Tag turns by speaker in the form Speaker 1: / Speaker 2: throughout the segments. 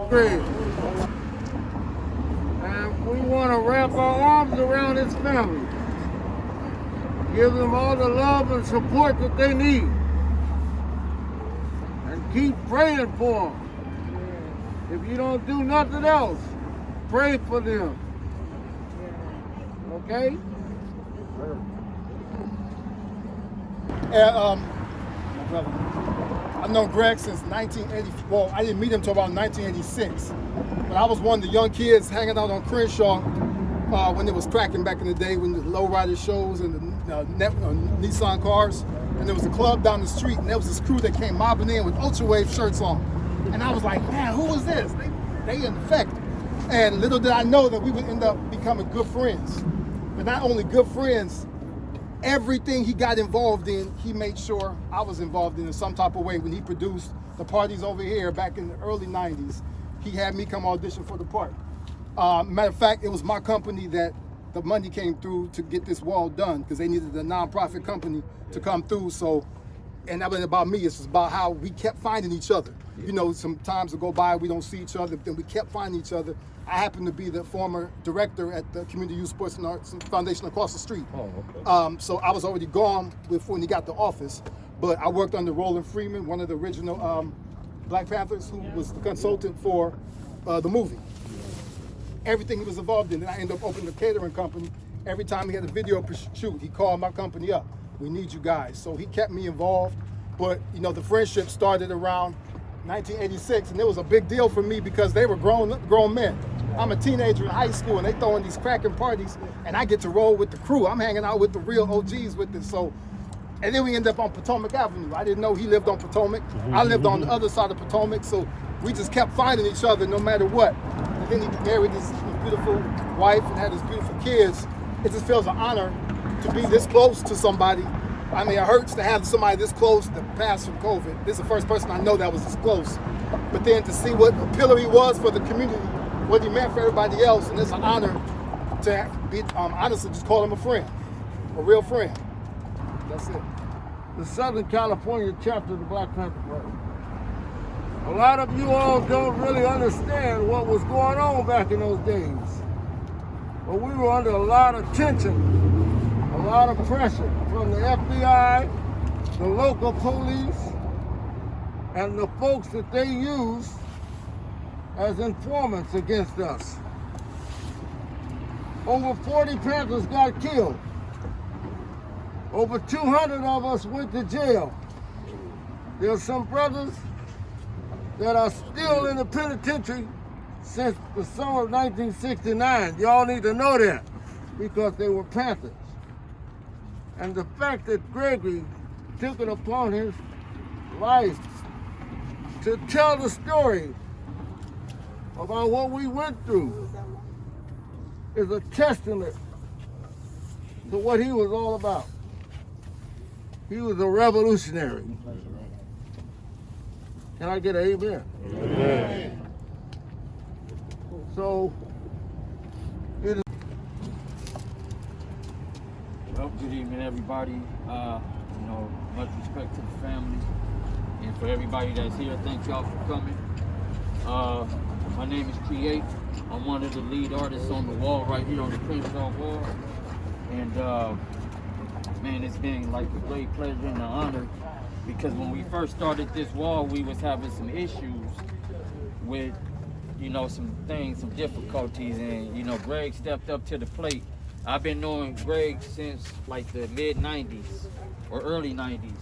Speaker 1: Greg. And we want to wrap our arms around his family. Give them all the love and support that they need. And keep praying for them. If you don't do nothing else, pray for them. Okay?
Speaker 2: And my brother, I've known Greg since 1980. Well, I didn't meet him until about 1986. But I was one of the young kids hanging out on Crenshaw when it was cracking back in the day, when the lowrider shows and the Nissan cars. And there was a club down the street, and there was this crew that came mobbing in with Ultra Wave shirts on. And I was like, man, who was this? They infect. And little did I know that we would end up becoming good friends. But not only good friends, everything he got involved in, he made sure I was involved in some type of way. When he produced the parties over here back in the early 90s, he had me come audition for the part. Matter of fact, it was my company that the money came through to get this wall done, because they needed a nonprofit company to come through. So, and that wasn't about me, it's just about how we kept finding each other. You know, some times will go by, we don't see each other, then we kept finding each other. I happen to be the former director at the Community Youth Sports and Arts Foundation across the street.
Speaker 1: Oh, okay.
Speaker 2: So I was already gone when he got to office, but I worked under Roland Freeman, one of the original Black Panthers, who was the consultant for the movie. Everything he was involved in, and I ended up opening a catering company. Every time he had a video shoot, he called my company up. We need you guys. So he kept me involved, but you know, the friendship started around 1986, and it was a big deal for me because they were grown men. I'm a teenager in high school, and they throwing these cracking parties, and I get to roll with the crew. I'm hanging out with the real OGs with this. So, and then we end up on Potomac Avenue. I didn't know he lived on Potomac. I lived on the other side of Potomac, so we just kept finding each other no matter what. And then he married his beautiful wife and had his beautiful kids. It just feels an honor to be this close to somebody. I mean, it hurts to have somebody this close to pass from COVID. This is the first person I know that was this close. But then to see what a pillar he was for the community, what he meant for everybody else, and it's an honor to be, honestly, just call him a friend, a real friend. That's it.
Speaker 1: The Southern California chapter of the Black Panther Party. A lot of you all don't really understand what was going on back in those days. But we were under a lot of tension, a lot of pressure from the FBI, the local police, and the folks that they used as informants against us. Over 40 Panthers got killed. Over 200 of us went to jail. There's some brothers that are still in the penitentiary since the summer of 1969. Y'all need to know that, because they were Panthers. And the fact that Gregory took it upon his life to tell the story about what we went through is a testament to what he was all about. He was a revolutionary. Can I get an amen? Amen. So, it is.
Speaker 3: Well, good evening, everybody. Much respect to the family, and for everybody that's here, thank y'all for coming. My name is Create. I'm one of the lead artists on the wall right here on the Crenshaw wall, and man, it's been like a great pleasure and an honor, because when we first started this wall, we was having some issues with, some things, some difficulties, and Greg stepped up to the plate. I've been knowing Greg since like the mid-90s or early 90s,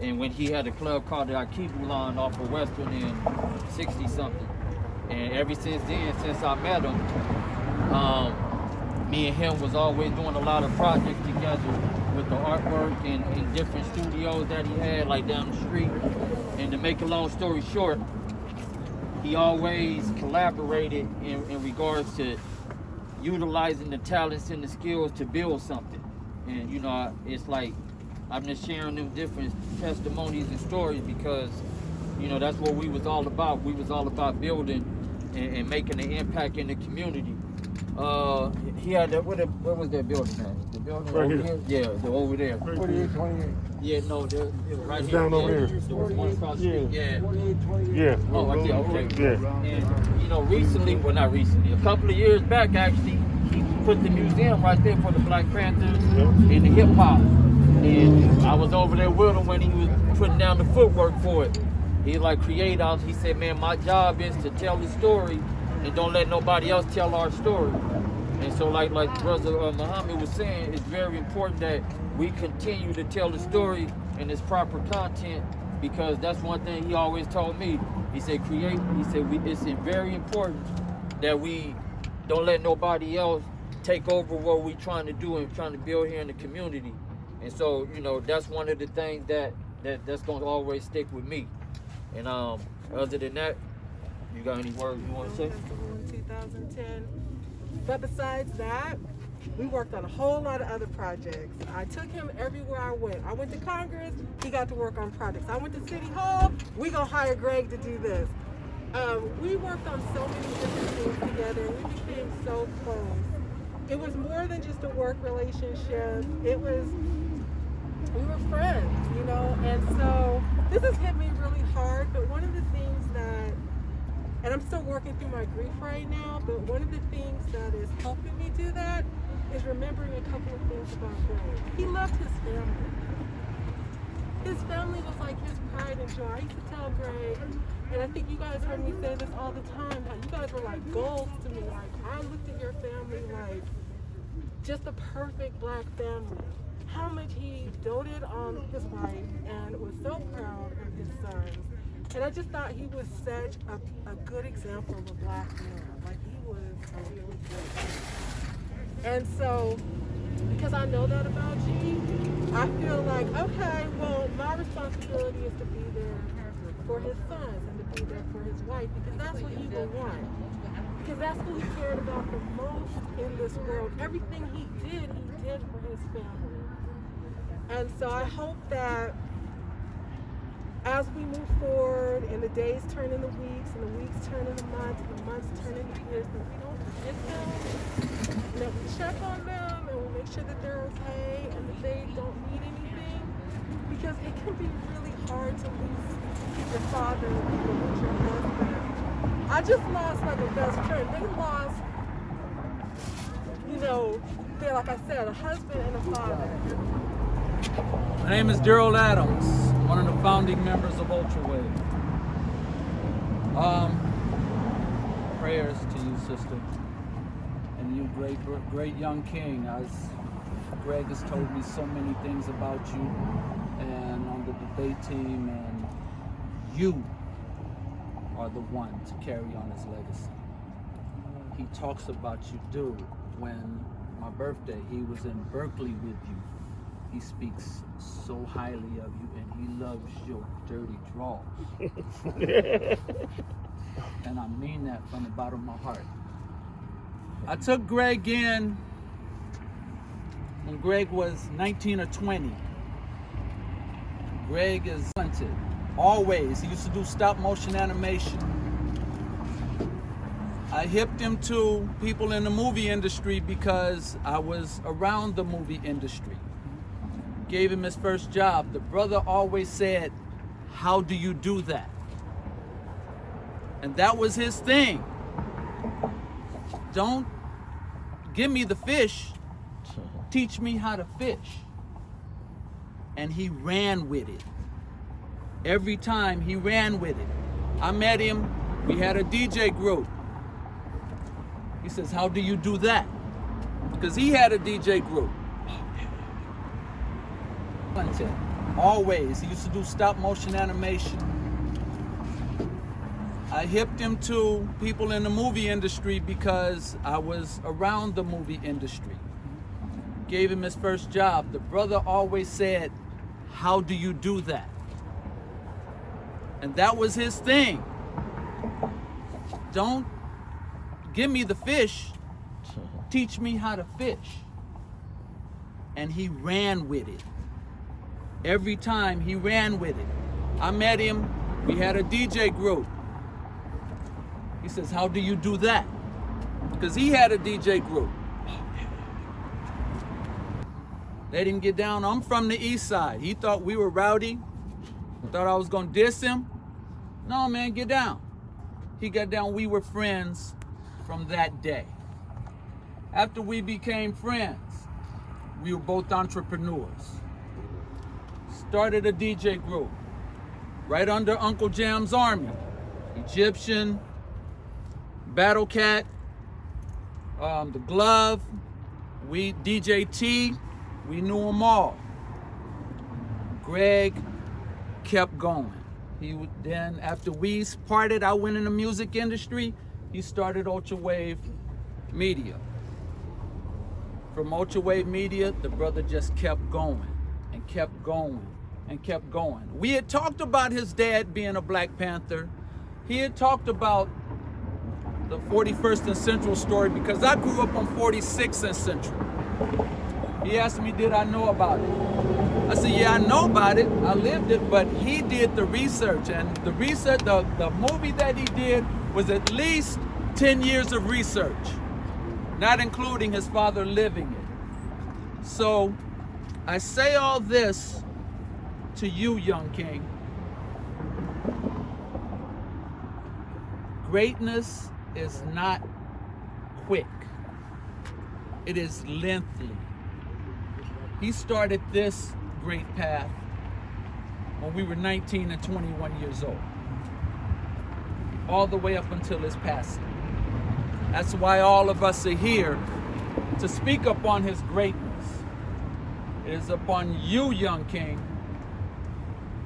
Speaker 3: and when he had a club called the Akibulon off of Western in 60-something, and ever since then, since I met him, me and him was always doing a lot of projects together with the artwork in different studios that he had, like down the street. And to make a long story short, he always collaborated in regards to utilizing the talents and the skills to build something. And it's like I'm just sharing them different testimonies and stories, because that's what we was all about. We was all about building and making an impact in the community. He had what was that building at? the building
Speaker 4: Right
Speaker 3: over
Speaker 4: here.
Speaker 3: here? Yeah, they're over there.
Speaker 1: 4828.
Speaker 3: Yeah, no, they're right
Speaker 4: It's
Speaker 3: here.
Speaker 4: down over
Speaker 3: yeah.
Speaker 4: there.
Speaker 3: There was one across the street. Yeah.
Speaker 1: 4828.
Speaker 4: Yeah.
Speaker 3: Oh, right there. Okay.
Speaker 4: Yeah.
Speaker 3: And you know, recently, well, not recently, a couple of years back, actually, he put the museum right there for the Black Panthers and the hip hop. And I was over there with him when he was putting down the footwork for it. He like created us. He said, "Man, my job is to tell the story, and don't let nobody else tell our story." And so, like Brother Muhammad was saying, it's very important that we continue to tell the story in its proper content, because that's one thing he always told me. He said, it's very important that we don't let nobody else take over what we're trying to do and trying to build here in the community. And so, you know, that's one of the things that's going to always stick with me. And other than that, you got any words you want to say?
Speaker 5: In 2010. But besides that, we worked on a whole lot of other projects. I took him everywhere I went. I went to Congress, he got to work on projects. I went to City Hall, we gonna hire Greg to do this. We worked on so many different things together, and we became so close. It was more than just a work relationship. We were friends, you know, and so this has hit me really hard, but one of the things that, and I'm still working through my grief right now, but one of the things that is helping me do that is remembering a couple of things about Greg. He loved his family. His family was like his pride and joy. I used to tell Greg, and I think you guys heard me say this all the time, how you guys were like goals to me. Like, I looked at your family like just a perfect Black family. How much he doted on his wife and was so proud of his sons. And I just thought he was such a good example of a Black man. Like, he was a really good man. And so, because I know that about G, I feel like, okay, well, my responsibility is to be there for his sons and to be there for his wife, because that's what he will want. Because that's who he cared about the most in this world. Everything he did for his family. And so I hope that as we move forward and the days turn into weeks and the weeks turn into months and the months turn into years, that we don't forget them, and that we check on them and we make sure that they're okay and that they don't need anything, because it can be really hard to lose your father or lose your husband. I just lost like a best friend. They lost, you know, they're, like I said, a husband and a father.
Speaker 6: My name is Daryl Adams, one of the founding members of Ultrawave. Prayers to you, sister, and you, great young king. As Greg has told me so many things about you, and on the debate team, and you are the one to carry on his legacy. He talks about you, dude. When my birthday, he was in Berkeley with you. He speaks so highly of you, and he loves your dirty draws. And I mean that from the bottom of my heart. I took Greg in when Greg was 19 or 20. Greg is talented, always. He used to do stop motion animation. I hipped him to people in the movie industry because I was around the movie industry. Gave him his first job. The brother always said, "How do you do that?" And that was his thing. Don't give me the fish, teach me how to fish. And he ran with it. Every time he ran with it. I met him, we had a DJ group. He says, "How do you do that?" Because he had a DJ group. Always. He used to do stop motion animation. I hipped him to people in the movie industry because I was around the movie industry. Gave him his first job. The brother always said, "How do you do that?" And that was his thing. Don't give me the fish, teach me how to fish. And he ran with it. Every time he ran with it. I met him, we had a DJ group. He says, "How do you do that?" Because he had a DJ group. Let him get down. I'm from the east side. He thought we were rowdy. Thought I was gonna diss him. No, man, get down. He got down. We were friends from that day. After we became friends, we were both entrepreneurs. Started a DJ group right under Uncle Jam's army. Egyptian, Battle Cat, the Glove, we DJ T, we knew them all. Greg kept going. Then after we parted, I went in the music industry. He started Ultra Wave Media. From Ultra Wave Media, the brother just kept going and kept going and kept going. We had talked about his dad being a Black Panther. He had talked about the 41st and Central story because I grew up on 46th and Central. He asked me, did I know about it? I said, yeah, I know about it. I lived it, but he did the research. And the research, the movie that he did was at least 10 years of research, not including his father living it. So I say all this to you, young king. Greatness is not quick. It is lengthy. He started this great path when we were 19 and 21 years old, all the way up until his passing. That's why all of us are here to speak upon his greatness. It is upon you, young king,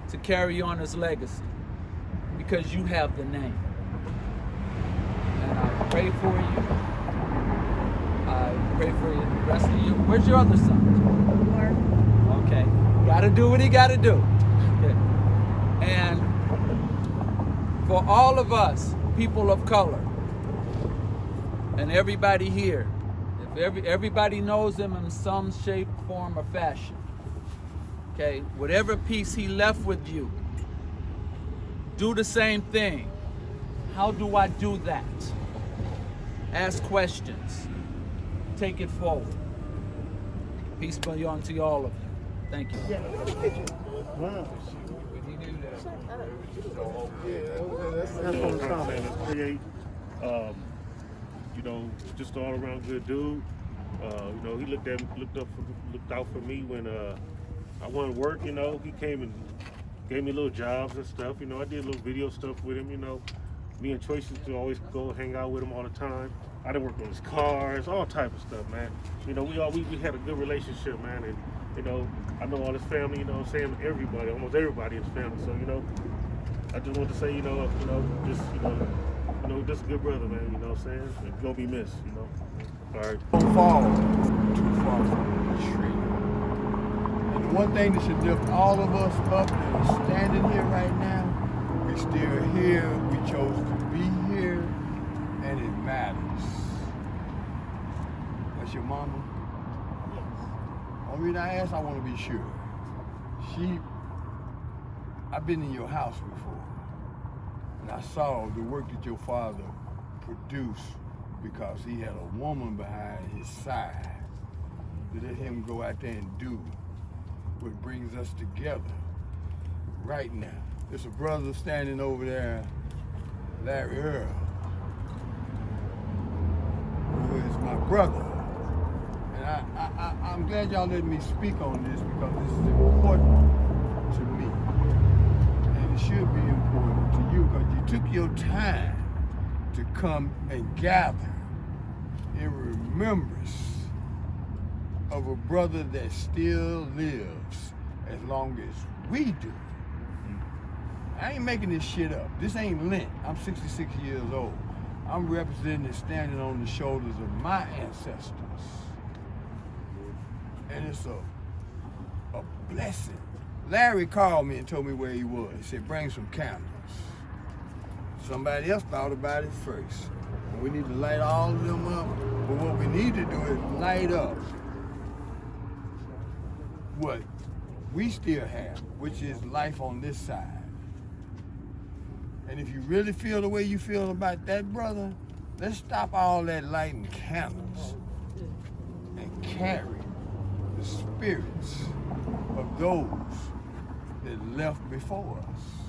Speaker 6: to carry on his legacy because you have the name. And I pray for you. I pray for the rest of you. Where's your other son? Okay. Gotta do what he gotta do. Okay. And for all of us, people of color, and everybody here, if everybody knows him in some shape, form, or fashion, okay, whatever piece he left with you, do the same thing. How do I do that? Ask questions. Take it forward. Peace be unto all of you. Thank you.
Speaker 4: Create, just all around good dude. He looked out for me when I wanted work. He came and gave me little jobs and stuff. I did little video stuff with him. Me and Choice used to always go hang out with him all the time. I done worked on his cars, all type of stuff, man. We had a good relationship, man, and I know all his family. Everybody, almost everybody in his family. So I just want to say, just a good brother, man. You know what I'm saying? He's gonna be missed. All right.
Speaker 7: Don't fall too far from the tree. And the one thing that should lift all of us up that are standing here right now, we're still here. We chose to be here, and it matters. That's your mama? Yes. Only reason I ask, I want to be sure. I've been in your house before, and I saw the work that your father produced because he had a woman behind his side to let him go out there and do what brings us together right now. There's a brother standing over there, Larry Earl, who is my brother. And I'm glad y'all let me speak on this because this is important to me. And it should be important to you because you took your time to come and gather in remembrance of a brother that still lives as long as we do. I ain't making this shit up. This ain't Lent. I'm 66 years old. I'm representing and standing on the shoulders of my ancestors. And it's a blessing. Larry called me and told me where he was. He said, bring some candles. Somebody else thought about it first. And we need to light all of them up. But what we need to do is light up what we still have, which is life on this side. And if you really feel the way you feel about that brother, let's stop all that lighting candles and carry the the spirits of those that left before us.